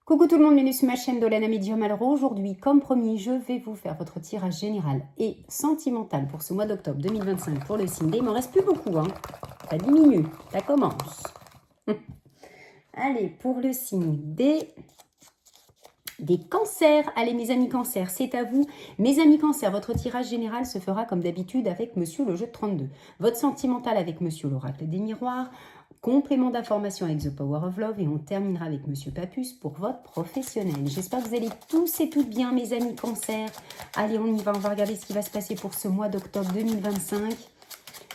Coucou tout le monde, bienvenue sur ma chaîne Dolana Medium. Alors aujourd'hui, comme promis, je vais vous faire votre tirage général et sentimental pour ce mois d'octobre 2025 pour le signe D. Il m'en reste plus beaucoup, hein. Ça diminue, ça commence. Allez, pour le signe des cancers. Allez mes amis cancers, c'est à vous. Mes amis cancers, votre tirage général se fera comme d'habitude avec Monsieur le jeu de 32. Votre sentimental avec Monsieur l'oracle des miroirs. Complément d'information avec The Power of Love et on terminera avec Monsieur Papus pour votre professionnel. J'espère que vous allez tous et toutes bien mes amis cancer. Allez, on y va, on va regarder ce qui va se passer pour ce mois d'octobre 2025.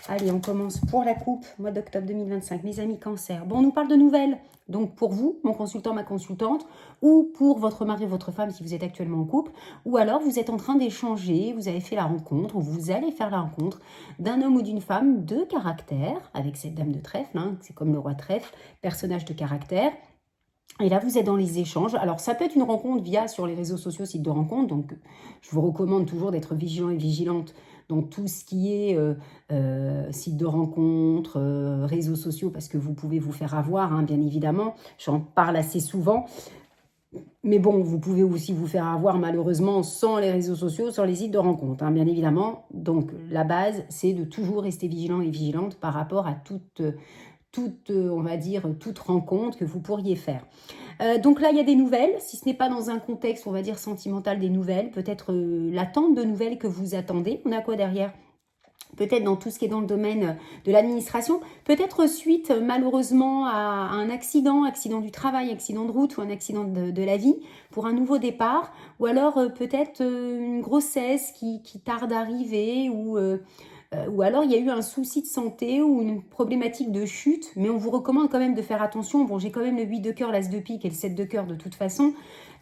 Allez, on commence pour la coupe, mois d'octobre 2025, mes amis cancer. Bon, on nous parle de nouvelles, donc pour vous, mon consultant, ma consultante, ou pour votre mari, votre femme, si vous êtes actuellement en couple, ou alors vous êtes en train d'échanger, vous avez fait la rencontre, ou vous allez faire la rencontre d'un homme ou d'une femme de caractère, avec cette dame de trèfle, hein, c'est comme le roi de trèfle, personnage de caractère. Et là, vous êtes dans les échanges. Alors, ça peut être une rencontre via sur les réseaux sociaux, sites de rencontre. Donc, je vous recommande toujours d'être vigilant et vigilante dans tout ce qui est site de rencontre, réseaux sociaux, parce que vous pouvez vous faire avoir, hein, bien évidemment. J'en parle assez souvent. Mais bon, vous pouvez aussi vous faire avoir, malheureusement, sans les réseaux sociaux, sans les sites de rencontre, hein, bien évidemment. Donc, la base, c'est de toujours rester vigilant et vigilante par rapport à on va dire, toute rencontre que vous pourriez faire. Donc là, il y a des nouvelles, si ce n'est pas dans un contexte, on va dire, sentimental des nouvelles, peut-être l'attente de nouvelles que vous attendez. On a quoi derrière ? Peut-être dans tout ce qui est dans le domaine de l'administration, peut-être suite malheureusement à un accident du travail, accident de route ou un accident de la vie pour un nouveau départ, ou alors peut-être une grossesse qui tarde à arriver, ou alors il y a eu un souci de santé ou une problématique de chute, mais on vous recommande quand même de faire attention. Bon, j'ai quand même le 8 de cœur, l'as de pique et le 7 de cœur de toute façon.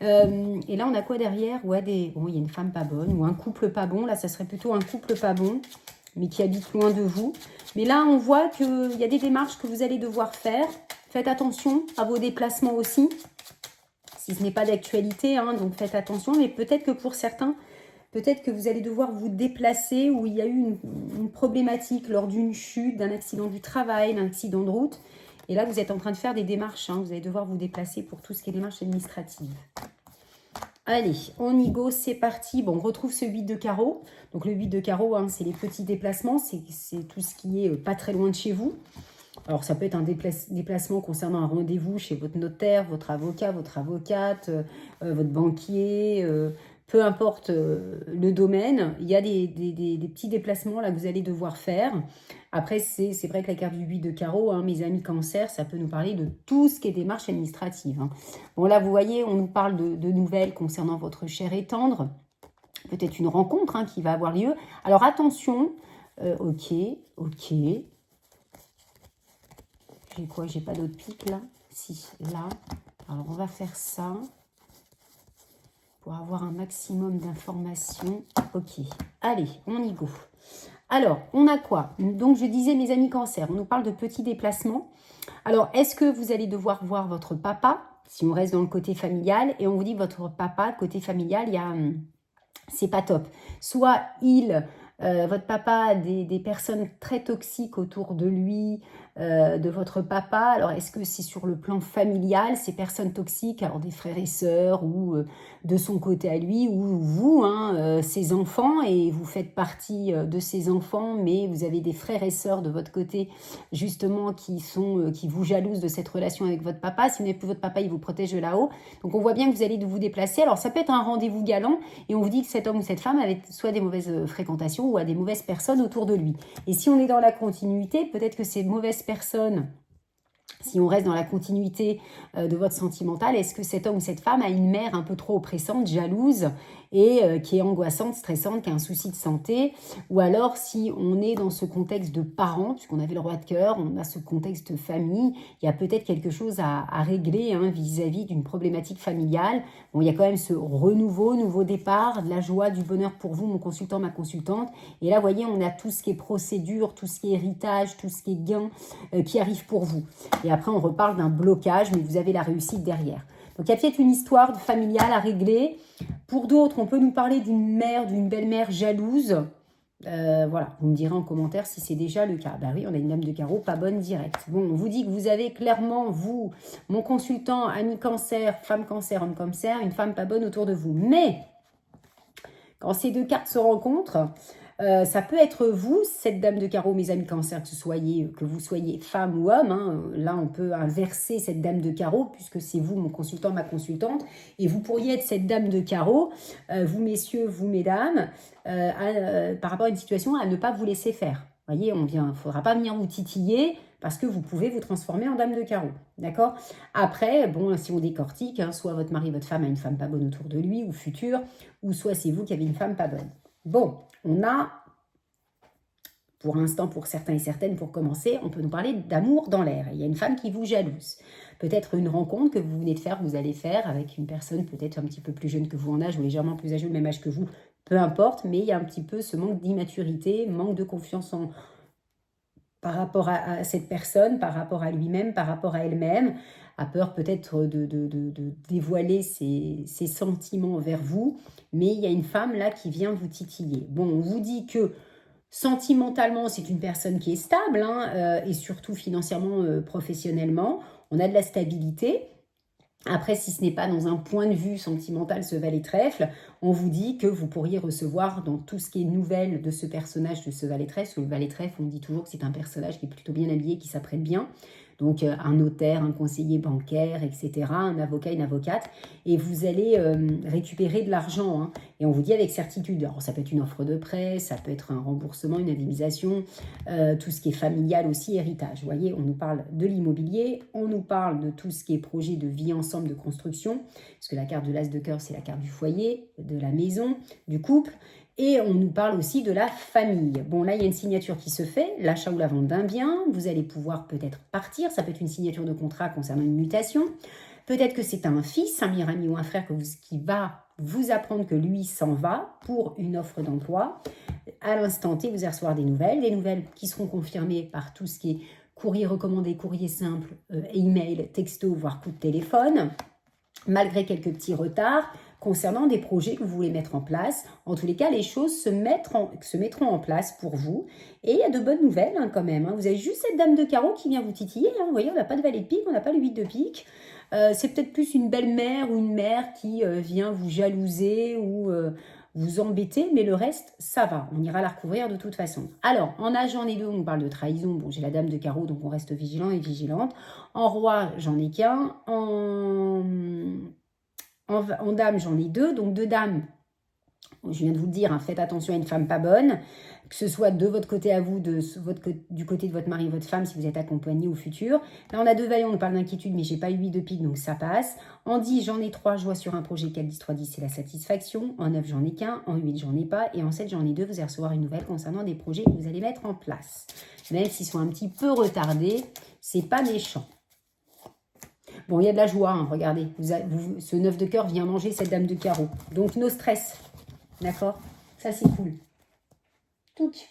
Et là, on a quoi derrière ? Ouais, bon, il y a une femme pas bonne ou un couple pas bon. Là, ça serait plutôt un couple pas bon, mais qui habite loin de vous. Mais là, on voit qu'il y a des démarches que vous allez devoir faire. Faites attention à vos déplacements aussi, si ce n'est pas d'actualité, hein, donc faites attention. Mais peut-être que pour certains, peut-être que vous allez devoir vous déplacer où il y a eu une problématique lors d'une chute, d'un accident du travail, d'un accident de route. Et là, vous êtes en train de faire des démarches. Hein, vous allez devoir vous déplacer pour tout ce qui est démarches administratives. Allez, on y go, c'est parti. Bon, on retrouve ce 8 de carreau. Donc le 8 de carreau, hein, c'est les petits déplacements. C'est tout ce qui est pas très loin de chez vous. Alors, ça peut être un déplacement concernant un rendez-vous chez votre notaire, votre avocat, votre avocate, votre banquier, peu importe le domaine. Il y a des petits déplacements là que vous allez devoir faire. Après, c'est vrai que la carte du 8 de carreau, hein, mes amis cancer, ça peut nous parler de tout ce qui est démarche administrative. Hein. Bon, là, vous voyez, on nous parle de nouvelles concernant votre chair et tendre. Peut-être une rencontre hein, qui va avoir lieu. Alors, attention. Ok. J'ai quoi? J'ai pas d'autre pique là? Si, là. Alors, on va faire ça pour avoir un maximum d'informations. Ok. Allez, on y go. Alors, on a quoi? Donc, je disais, mes amis cancer, on nous parle de petits déplacements. Alors, est-ce que vous allez devoir voir votre papa, si on reste dans le côté familial, et on vous dit que votre papa, côté familial, c'est pas top. Soit votre papa a des personnes très toxiques autour de lui, de votre papa. Alors, est-ce que c'est sur le plan familial, ces personnes toxiques, alors des frères et sœurs, ou de son côté à lui, ou vous, hein, ses enfants, et vous faites partie de ses enfants, mais vous avez des frères et sœurs de votre côté, justement, qui vous jalousent de cette relation avec votre papa. Si vous n'avez plus votre papa, il vous protège de là-haut. Donc, on voit bien que vous allez vous déplacer. Alors, ça peut être un rendez-vous galant, et on vous dit que cet homme ou cette femme avait soit des mauvaises fréquentations, ou à des mauvaises personnes autour de lui. Et si on est dans la continuité, peut-être que ces mauvaises personnes, si on reste dans la continuité de votre sentimental, est-ce que cet homme ou cette femme a une mère un peu trop oppressante, jalouse et qui est angoissante, stressante, qui a un souci de santé? Ou alors si on est dans ce contexte de parents, puisqu'on avait le roi de cœur, on a ce contexte de famille, il y a peut-être quelque chose à régler hein, vis-à-vis d'une problématique familiale. Bon, il y a quand même ce nouveau départ, de la joie, du bonheur pour vous, mon consultant, ma consultante. Et là, vous voyez, on a tout ce qui est procédure, tout ce qui est héritage, tout ce qui est gain qui arrive pour vous. Et après, on reparle d'un blocage, mais vous avez la réussite derrière. Donc, il y a peut-être une histoire familiale à régler. Pour d'autres, on peut nous parler d'une mère, d'une belle-mère jalouse. Voilà, vous me direz en commentaire si c'est déjà le cas. Bah oui, on a une dame de carreau pas bonne directe. Bon, on vous dit que vous avez clairement, vous, mon consultant, ami cancer, femme cancer, homme cancer, une femme pas bonne autour de vous. Mais, quand ces deux cartes se rencontrent, ça peut être vous, cette dame de carreau, mes amis cancer, que vous soyez femme ou homme. Hein. Là, on peut inverser cette dame de carreau, puisque c'est vous, mon consultant, ma consultante. Et vous pourriez être cette dame de carreau, vous messieurs, vous mesdames, par rapport à une situation à ne pas vous laisser faire. Vous voyez, il ne faudra pas venir vous titiller, parce que vous pouvez vous transformer en dame de carreau. D'accord? Après, bon, si on décortique, hein, soit votre mari, votre femme a une femme pas bonne autour de lui, ou future, ou soit c'est vous qui avez une femme pas bonne. Bon, on a, pour l'instant, pour certains et certaines, pour commencer, on peut nous parler d'amour dans l'air. Il y a une femme qui vous jalouse. Peut-être une rencontre que vous venez de faire, que vous allez faire avec une personne peut-être un petit peu plus jeune que vous en âge, ou légèrement plus âgée, le même âge que vous, peu importe, mais il y a un petit peu ce manque d'immaturité, manque de confiance par rapport à cette personne, par rapport à lui-même, par rapport à elle-même, a peur peut-être de dévoiler ses sentiments vers vous, mais il y a une femme là qui vient vous titiller. Bon, on vous dit que sentimentalement, c'est une personne qui est stable, hein, et surtout financièrement, professionnellement, on a de la stabilité. Après, si ce n'est pas dans un point de vue sentimental, ce valet-trèfle, on vous dit que vous pourriez recevoir dans tout ce qui est nouvelle de ce personnage, de ce valet-trèfle. Le valet-trèfle, on dit toujours que c'est un personnage qui est plutôt bien habillé, qui s'apprête bien. Donc, un notaire, un conseiller bancaire, etc., un avocat, une avocate. Et vous allez récupérer de l'argent. Hein. Et on vous dit avec certitude. Alors, ça peut être une offre de prêt, ça peut être un remboursement, une indemnisation, tout ce qui est familial aussi, héritage. Vous voyez, on nous parle de l'immobilier, on nous parle de tout ce qui est projet de vie ensemble, de construction. Parce que la carte de l'as de cœur, c'est la carte du foyer, de la maison, du couple. Et on nous parle aussi de la famille. Bon, là, il y a une signature qui se fait, l'achat ou la vente d'un bien. Vous allez pouvoir peut-être partir. Ça peut être une signature de contrat concernant une mutation. Peut-être que c'est un fils, un meilleur ami ou un frère qui va vous apprendre que lui s'en va pour une offre d'emploi. À l'instant T, vous allez recevoir des nouvelles qui seront confirmées par tout ce qui est courrier recommandé, courrier simple, email, texto, voire coup de téléphone, malgré quelques petits retards concernant des projets que vous voulez mettre en place. En tous les cas, les choses se mettront en place pour vous. Et il y a de bonnes nouvelles hein, quand même. Hein. Vous avez juste cette dame de carreau qui vient vous titiller. Hein. Vous voyez, on n'a pas de valet de pique, on n'a pas le 8 de pique. C'est peut-être plus une belle-mère ou une mère qui vient vous jalouser ou vous embêter, mais le reste, ça va. On ira la recouvrir de toute façon. Alors, en âge, j'en ai deux, on parle de trahison. Bon, j'ai la dame de carreau, donc on reste vigilant et vigilante. En roi, j'en ai qu'un. En dame, j'en ai deux, donc deux dames. Je viens de vous le dire, hein, faites attention à une femme pas bonne, que ce soit de votre côté à vous, du côté de votre mari et votre femme, si vous êtes accompagné au futur. Là, on a deux vaillants, on parle d'inquiétude, mais j'ai pas eu 8 de pique, donc ça passe. En 10, j'en ai 3, je vois sur un projet 4, 10, 3, 10, c'est la satisfaction. En 9, j'en ai qu'un. En 8, j'en ai pas. Et en 7, j'en ai deux. Vous allez recevoir une nouvelle concernant des projets que vous allez mettre en place. Même s'ils sont un petit peu retardés, c'est pas méchant. Bon, il y a de la joie, hein, regardez. Ce 9 de cœur vient manger cette dame de carreau. Donc, no stress. D'accord? Ça, c'est cool. Touc.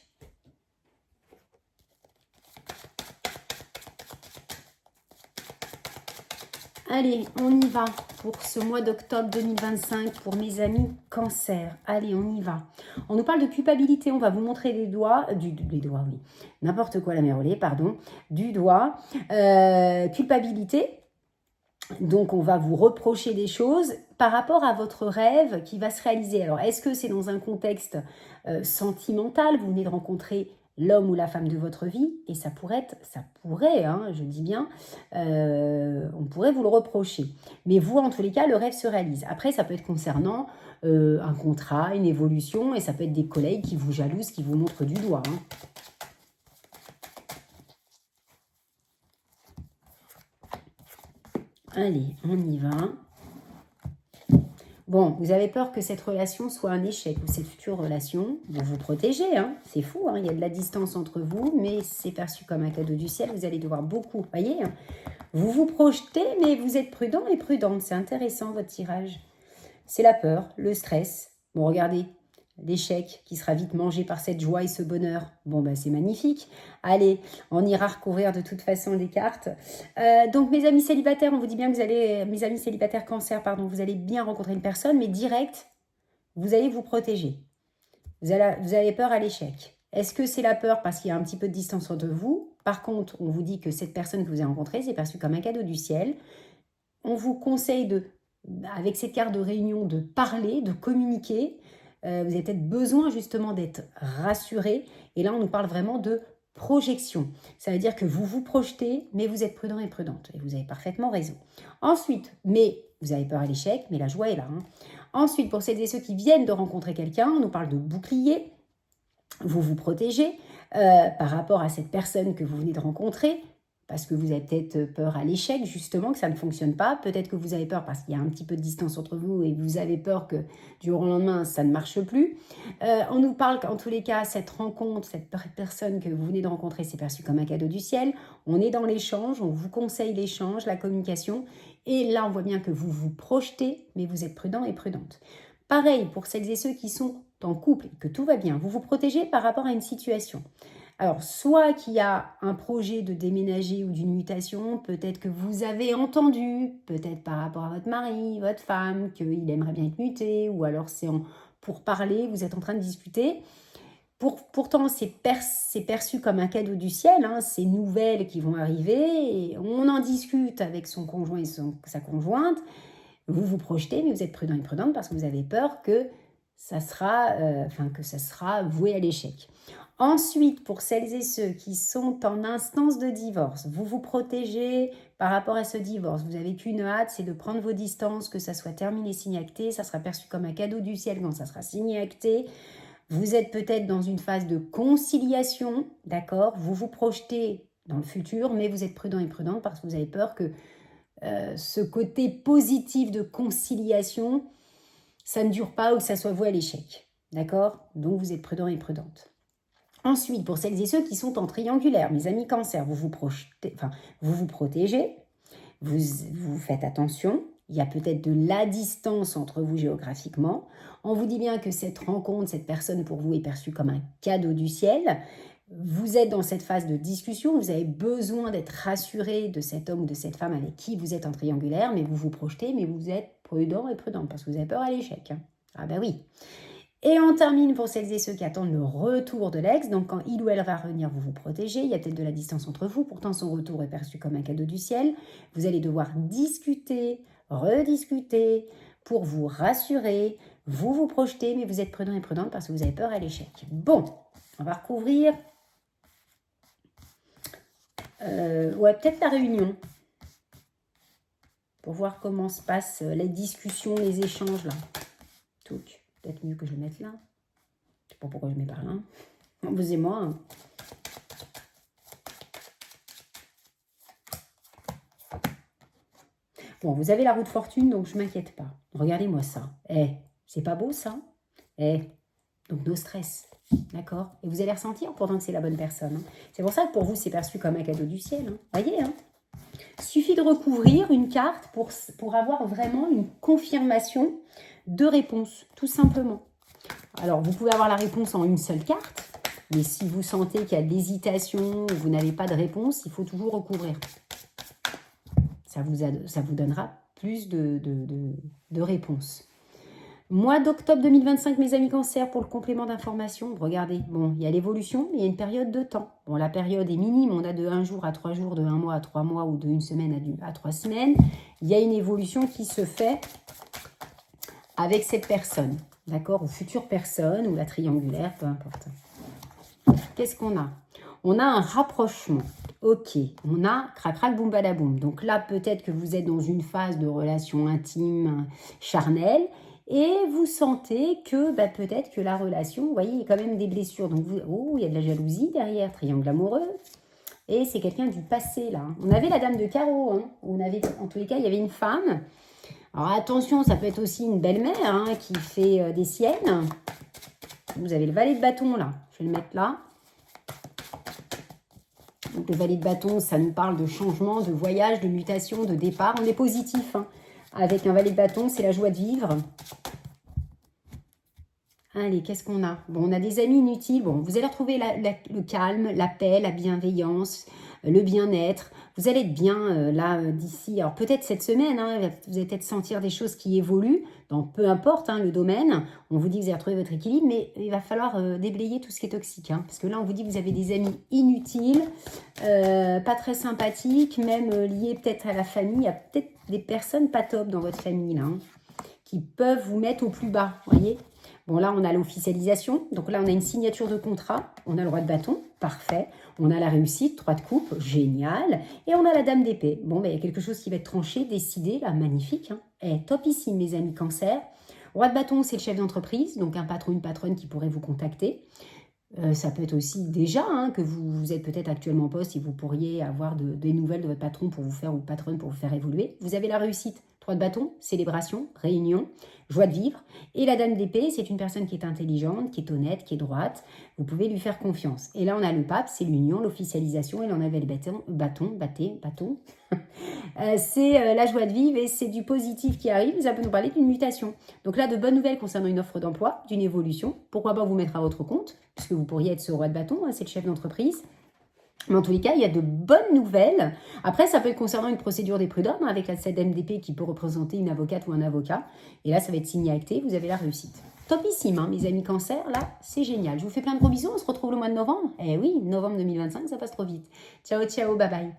Allez, on y va pour ce mois d'octobre 2025 pour mes amis cancer. Allez, on y va. On nous parle de culpabilité. On va vous montrer les doigts. Les doigts, oui. N'importe quoi, la mère Olé, pardon. Du doigt. Culpabilité. Donc, on va vous reprocher des choses par rapport à votre rêve qui va se réaliser. Alors, est-ce que c'est dans un contexte sentimental? Vous venez de rencontrer l'homme ou la femme de votre vie et ça pourrait, hein, je dis bien, on pourrait vous le reprocher. Mais vous, en tous les cas, le rêve se réalise. Après, ça peut être concernant un contrat, une évolution et ça peut être des collègues qui vous jalousent, qui vous montrent du doigt. Hein. Allez, on y va. Bon, vous avez peur que cette relation soit un échec ou cette future relation, vous vous protégez, hein, c'est fou, hein, il y a de la distance entre vous, mais c'est perçu comme un cadeau du ciel, vous allez devoir beaucoup, voyez, hein, vous vous projetez, mais vous êtes prudent et prudente, c'est intéressant votre tirage. C'est la peur, le stress, bon regardez, l'échec qui sera vite mangé par cette joie et ce bonheur. Bon, ben c'est magnifique. Allez, on ira recouvrir de toute façon les cartes. Donc, mes amis célibataires, on vous dit bien que vous allez, mes amis célibataires cancer, pardon, vous allez bien rencontrer une personne, mais direct, vous allez vous protéger. vous avez peur à l'échec. Est-ce que c'est la peur parce qu'il y a un petit peu de distance entre vous? Par contre, on vous dit que cette personne que vous avez rencontrée, c'est perçu comme un cadeau du ciel. On vous conseille, avec cette carte de réunion, de parler, de communiquer. Vous avez peut-être besoin justement d'être rassuré. Et là, on nous parle vraiment de projection. Ça veut dire que vous vous projetez, mais vous êtes prudent et prudente. Et vous avez parfaitement raison. Ensuite, mais vous avez peur à l'échec, mais la joie est là. Ensuite, pour celles et ceux qui viennent de rencontrer quelqu'un, on nous parle de bouclier. Vous vous protégez par rapport à cette personne que vous venez de rencontrer, parce que vous avez peut-être peur à l'échec, justement, que ça ne fonctionne pas. Peut-être que vous avez peur parce qu'il y a un petit peu de distance entre vous et vous avez peur que du jour au lendemain, ça ne marche plus. On nous parle qu'en tous les cas, cette rencontre, cette personne que vous venez de rencontrer, c'est perçu comme un cadeau du ciel. On est dans l'échange, on vous conseille l'échange, la communication. Et là, on voit bien que vous vous projetez, mais vous êtes prudent et prudente. Pareil pour celles et ceux qui sont en couple, que tout va bien. Vous vous protégez par rapport à une situation. Alors, soit qu'il y a un projet de déménager ou d'une mutation, peut-être que vous avez entendu, peut-être par rapport à votre mari, votre femme, qu'il aimerait bien être muté, ou alors c'est pour parler, vous êtes en train de discuter. Pourtant, c'est perçu comme un cadeau du ciel, ces nouvelles qui vont arriver, et on en discute avec son conjoint et sa conjointe. Vous vous projetez, mais vous êtes prudent et prudente parce que vous avez peur que ça sera voué à l'échec. Ensuite, pour celles et ceux qui sont en instance de divorce, vous vous protégez par rapport à ce divorce. Vous n'avez qu'une hâte, c'est de prendre vos distances, que ça soit terminé, signé, acté. Ça sera perçu comme un cadeau du ciel quand ça sera signé, acté. Vous êtes peut-être dans une phase de conciliation, d'accord? Vous vous projetez dans le futur, mais vous êtes prudent et prudente parce que vous avez peur que ce côté positif de conciliation, ça ne dure pas ou que ça soit voué à l'échec. D'accord? Donc, vous êtes prudent et prudente. Ensuite, pour celles et ceux qui sont en triangulaire, mes amis cancer, vous vous protégez, vous faites attention. Il y a peut-être de la distance entre vous géographiquement. On vous dit bien que cette rencontre, cette personne pour vous est perçue comme un cadeau du ciel. Vous êtes dans cette phase de discussion, vous avez besoin d'être rassuré de cet homme ou de cette femme avec qui vous êtes en triangulaire, mais vous vous projetez, mais vous êtes prudent et prudente parce que vous avez peur à l'échec. Ah ben oui. Et on termine pour celles et ceux qui attendent le retour de l'ex. Donc quand il ou elle va revenir, vous vous protégez. Il y a peut-être de la distance entre vous. Pourtant, son retour est perçu comme un cadeau du ciel. Vous allez devoir discuter, rediscuter pour vous rassurer. Vous vous projetez, mais vous êtes prudent et prudente parce que vous avez peur à l'échec. Bon, on va recouvrir... peut-être la réunion. Pour voir comment se passent les discussions, les échanges là. Peut-être mieux que je le mette là. Je sais pas pourquoi je mets par là. Vous et moi. Bon, vous avez la roue de fortune, donc je ne m'inquiète pas. Regardez-moi ça. C'est pas beau ça? Donc no stress. D'accord? Et vous allez ressentir pourtant que c'est la bonne personne. C'est pour ça que pour vous, c'est perçu comme un cadeau du ciel. Voyez, suffit de recouvrir une carte pour avoir vraiment une confirmation de réponse, tout simplement. Alors, vous pouvez avoir la réponse en une seule carte, mais si vous sentez qu'il y a de l'hésitation ou vous n'avez pas de réponse, il faut toujours recouvrir. Ça vous donnera plus de réponses. Mois d'octobre 2025, mes amis cancer, pour le complément d'information, regardez, bon, il y a l'évolution, mais il y a une période de temps. Bon, la période est minime, on a de 1 jour à 3 jours, de 1 mois à 3 mois ou de 1 semaine à 3 semaines. Il y a une évolution qui se fait avec cette personne, d'accord, ou future personne, ou la triangulaire, peu importe. Qu'est-ce qu'on a? On a un rapprochement. Ok, on a crac-crac, boum badaboum. Donc là, peut-être que vous êtes dans une phase de relation intime, charnelle, et vous sentez que peut-être que la relation, vous voyez, il y a quand même des blessures. Donc, il y a de la jalousie derrière, triangle amoureux. Et c'est quelqu'un du passé, là. On avait la dame de carreau. En tous les cas, il y avait une femme. Alors, attention, ça peut être aussi une belle-mère qui fait des siennes. Vous avez le valet de bâton, là. Je vais le mettre là. Donc, le valet de bâton, ça nous parle de changement, de voyage, de mutation, de départ. On est positif, Avec un valet de bâton, c'est la joie de vivre. Allez, qu'est-ce qu'on a? Bon, on a des amis inutiles. Bon, vous allez retrouver le calme, la paix, la bienveillance, le bien-être. Vous allez être bien là d'ici, alors peut-être cette semaine, hein, vous allez peut-être sentir des choses qui évoluent, dans peu importe hein, le domaine. On vous dit que vous avez retrouvé votre équilibre, mais il va falloir déblayer tout ce qui est toxique. Hein, parce que là, on vous dit que vous avez des amis inutiles, pas très sympathiques, même liés peut-être à la famille. Il y a peut-être des personnes pas top dans votre famille, là, hein, qui peuvent vous mettre au plus bas, voyez. Bon, là, on a l'officialisation. Donc là, on a une signature de contrat. On a le roi de bâton. Parfait. On a la réussite. 3 de coupe. Génial. Et on a la dame d'épée. Bon, ben, il y a quelque chose qui va être tranché, décidé. Là, magnifique. Hein. Top ici, mes amis cancer. Roi de bâton, c'est le chef d'entreprise. Donc, un patron, une patronne qui pourrait vous contacter. Ça peut être aussi déjà hein, que vous êtes peut-être actuellement en poste et vous pourriez avoir des nouvelles de votre patron pour vous faire ou patronne pour vous faire évoluer. Vous avez la réussite. 3 de bâton, célébration, réunion, joie de vivre. Et la dame d'épée, c'est une personne qui est intelligente, qui est honnête, qui est droite. Vous pouvez lui faire confiance. Et là, on a le pape, c'est l'union, l'officialisation. Et là, on avait le bâton. C'est la joie de vivre et c'est du positif qui arrive. Ça peut nous parler d'une mutation. Donc là, de bonnes nouvelles concernant une offre d'emploi, d'une évolution. Pourquoi pas vous mettre à votre compte, puisque vous pourriez être ce roi de bâton, hein, c'est le chef d'entreprise. Mais en tous les cas, il y a de bonnes nouvelles. Après, ça peut être concernant une procédure des prud'hommes, avec la CDMDP qui peut représenter une avocate ou un avocat. Et là, ça va être signé acté, vous avez la réussite. Topissime, hein, mes amis cancer, là, c'est génial. Je vous fais plein de gros bisous, on se retrouve le mois de novembre. Eh oui, novembre 2025, ça passe trop vite. Ciao, ciao, bye bye.